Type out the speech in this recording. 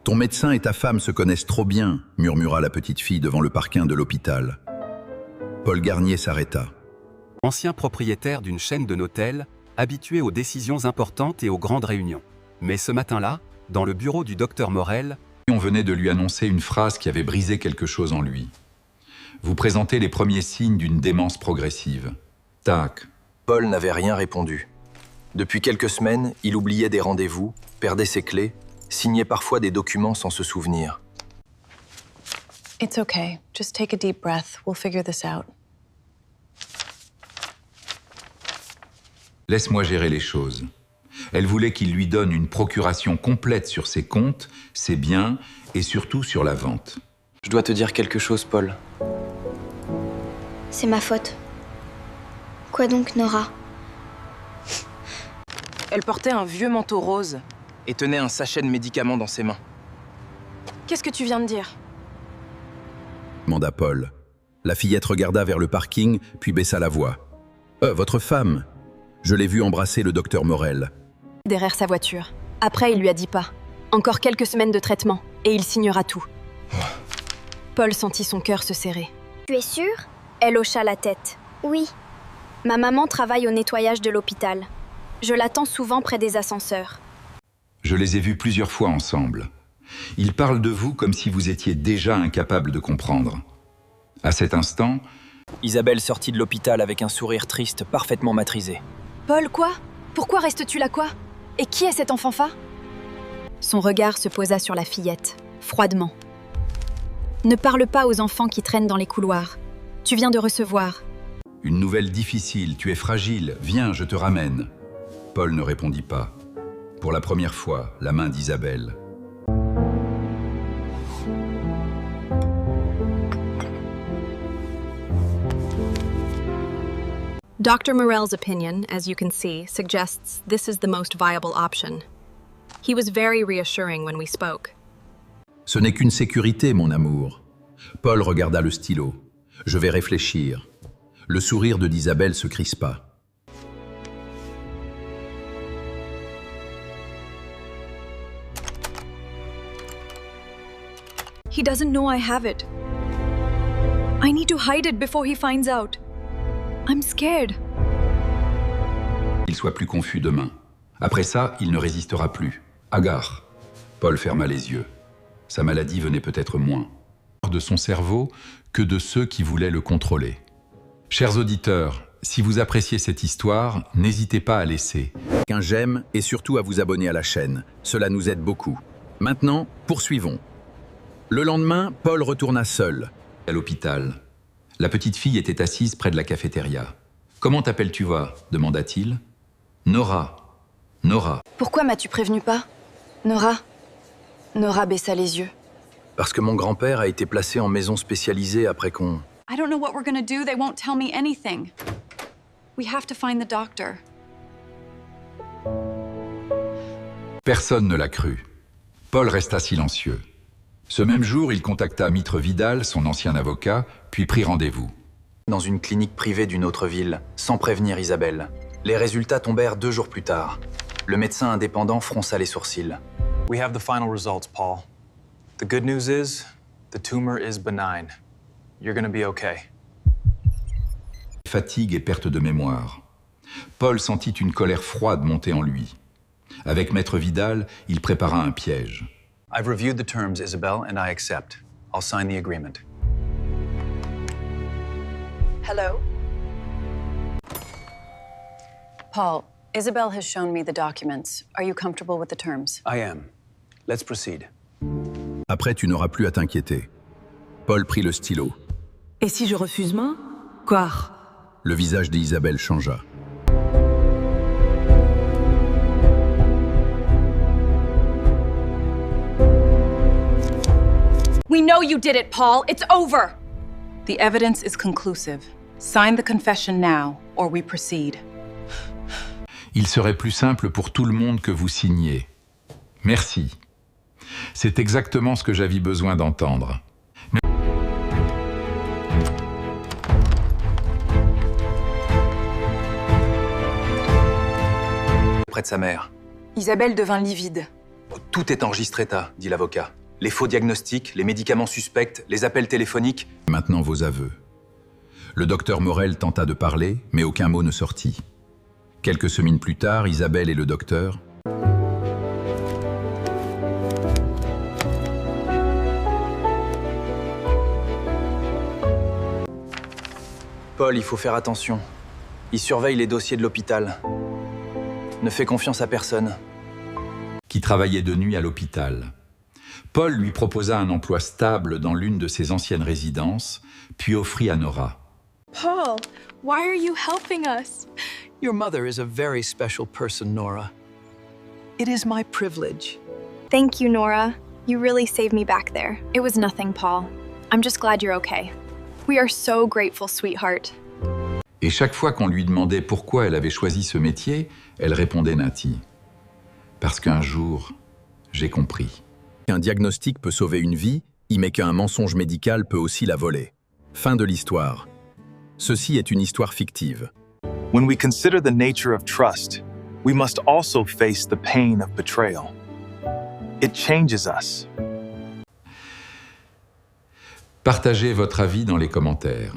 Ton médecin et ta femme se connaissent trop bien, murmura la petite fille devant le parking de l'hôpital. Paul Garnier s'arrêta. Ancien propriétaire d'une chaîne de hôtels, habitué aux décisions importantes et aux grandes réunions. Mais ce matin-là, dans le bureau du docteur Morel, on venait de lui annoncer une phrase qui avait brisé quelque chose en lui. Vous présentez les premiers signes d'une démence progressive. Tac. Paul n'avait rien répondu. Depuis quelques semaines, il oubliait des rendez-vous, perdait ses clés, signait parfois des documents sans se souvenir. It's okay. Just take a deep breath. We'll figure this out. Laisse-moi gérer les choses. Elle voulait qu'il lui donne une procuration complète sur ses comptes, ses biens et surtout sur la vente. Je dois te dire quelque chose, Paul. C'est ma faute. Quoi donc, Nora? Elle portait un vieux manteau rose. Et tenait un sachet de médicaments dans ses mains. Qu'est-ce que tu viens de dire? Demanda Paul. La fillette regarda vers le parking, puis baissa la voix. Votre femme? Je l'ai vue embrasser le docteur Morel. Derrière sa voiture. Après, il lui a dit pas. Encore quelques semaines de traitement, et il signera tout. Paul sentit son cœur se serrer. Tu es sûre? Elle hocha la tête. Oui. Ma maman travaille au nettoyage de l'hôpital. Je l'attends souvent près des ascenseurs. Je les ai vus plusieurs fois ensemble. Ils parlent de vous comme si vous étiez déjà incapable de comprendre. À cet instant, Isabelle sortit de l'hôpital avec un sourire triste parfaitement matrisé. Paul, quoi? Pourquoi restes-tu là, quoi? Et qui est cet enfant-fa? Son regard se posa sur la fillette, froidement. Ne parle pas aux enfants qui traînent dans les couloirs. Tu viens de recevoir. une nouvelle difficile, tu es fragile, viens, je te ramène. Paul ne répondit pas. Pour la première fois, la main d'Isabelle. Dr. Morel's opinion, as you can see, suggests this is the most viable option. He was very reassuring when we spoke. Ce n'est qu'une sécurité, mon amour. Paul regarda le stylo. Je vais réfléchir. Le sourire d'Isabelle se crispa. He doesn't know I have it. I need to hide it before he finds out. I'm scared. Il soit plus confus demain. Après ça, il ne résistera plus. Hagard. Paul ferma les yeux. Sa maladie venait peut-être moins de son cerveau que de ceux qui voulaient le contrôler. Chers auditeurs, si vous appréciez cette histoire, n'hésitez pas à laisser Un j'aime et surtout à vous abonner à la chaîne. Cela nous aide beaucoup. Maintenant, poursuivons. Le lendemain, Paul retourna seul. à l'hôpital. La petite fille était assise près de la cafétéria. « Comment t'appelles-tu, va » demanda-t-il. « Nora. Nora. » Pourquoi m'as-tu prévenu pas? Nora? Nora baissa les yeux. Parce que mon grand-père a été placé en maison spécialisée après qu'on... I don't know what we're gonna do. They won't tell me anything. We have to find the doctor. Personne ne l'a cru. Paul resta silencieux. Ce même jour, il contacta Mitre Vidal, son ancien avocat, puis prit rendez-vous. dans une clinique privée d'une autre ville, sans prévenir Isabelle. Les résultats tombèrent 2 jours plus tard. Le médecin indépendant fronça les sourcils. We have the final results, Paul. The good news is, the tumor is benign. You're gonna be okay. Fatigue et perte de mémoire. Paul sentit une colère froide monter en lui. Avec Maître Vidal, il prépara un piège. I've reviewed the terms, Isabel, and I accept. I'll sign the agreement. Hello? Paul, Isabel has shown me the documents. Are you comfortable with the terms? I am. Let's proceed. Après, tu n'auras plus à t'inquiéter. Paul prit le stylo. Et si je refuse main? Quoi? Le visage d'Isabelle changea. We know you did it, Paul. It's over. The evidence is conclusive. Sign the confession now, or we proceed. Il serait plus simple pour tout le monde que vous signiez. Merci. C'est exactement ce que j'avais besoin d'entendre. Près de sa mère. Isabelle devint livide. Tout est enregistré, dit l'avocat. Les faux diagnostics, les médicaments suspects, les appels téléphoniques. Maintenant vos aveux. Le docteur Morel tenta de parler, mais aucun mot ne sortit. Quelques semaines plus tard, Isabelle et le docteur... Paul, il faut faire attention. Il surveille les dossiers de l'hôpital. Ne fais confiance à personne. Qui travaillait de nuit à l'hôpital. Paul lui proposa un emploi stable dans l'une de ses anciennes résidences, puis offrit à Nora. Paul, why are you helping us? Your mother is a very special person, Nora. It is my privilege. Thank you, Nora. You really saved me back there. It was nothing, Paul. I'm just glad you're okay. We are so grateful, sweetheart. Et chaque fois qu'on lui demandait pourquoi elle avait choisi ce métier, elle répondait Nati. Parce qu'un jour, j'ai compris. Un diagnostic peut sauver une vie, mais qu'un mensonge médical peut aussi la voler. Fin de l'histoire. Ceci est une histoire fictive. When we consider the nature of trust, we must also face the pain of betrayal. It changes us. Partagez votre avis dans les commentaires.